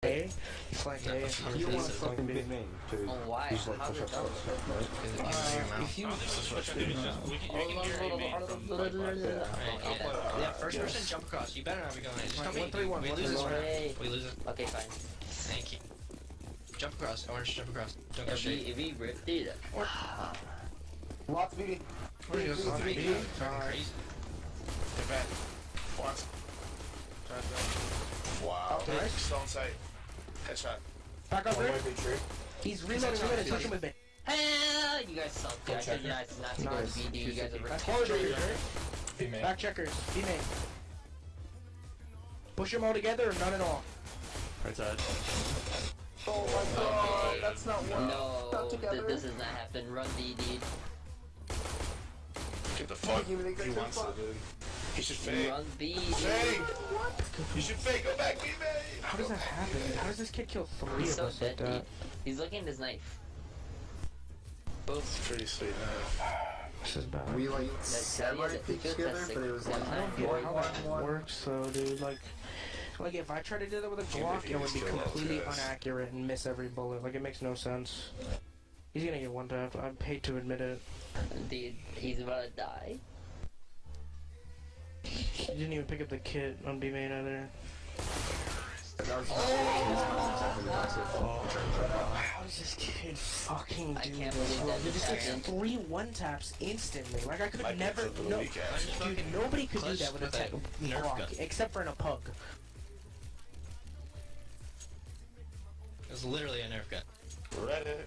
A, flank A, and You want flank fucking B. big name too. Oh, why? Just like How push did up that all that stuff, right? If you... Yeah, first person jump across. You better not be going in. Just tell me. 1-3-1, We lose this round. Hey. We lose it. Okay, fine. Thank you. Jump across. Orange, jump across. Don't go straight. If we ripped it... Lots of BD. Where do you go? B. Fucking crazy. Get back. Once. Wow. Nice. Still on sight. Headshot. Back up One there. way big tree. He's reloading, touch him with me. Hell, you guys suck. I said not to go to Nice. BD. You guys are That's ripped. hard over here. B-main. Back checkers, B main. Push them all together or none at all? Right side. Oh my god, that's not one. No, Not together. this does not happen. Run BD. Get the fuck. He wants to, dude. He should fake. Run BD. Fake! You should fake. Go back, B-Bay! How does that happen? How does this kid kill 3 He's of so us like dead, that? dude. He's looking at his knife. Boom. It's pretty sweet, man. This is bad. We like That's semi-thick together, but it was I like don't get how that 1-1-1. works though, dude. Like if I tried to do that with a Glock, it would be completely inaccurate and miss every bullet. Like, it makes no sense. He's gonna get one tapped. I hate to admit it. Dude, he's about to die. He didn't even pick up the kit on B main either. That was How does this kid fucking do I can't this? believe that He just just gets happened. 3 one-taps instantly. Like, I could Might be never... a clip of the No, week, actually. dude, nobody could do Clutch that with a with that Nerf Glock, gun. except for in a pug. It was literally a Nerf gun. Reddit.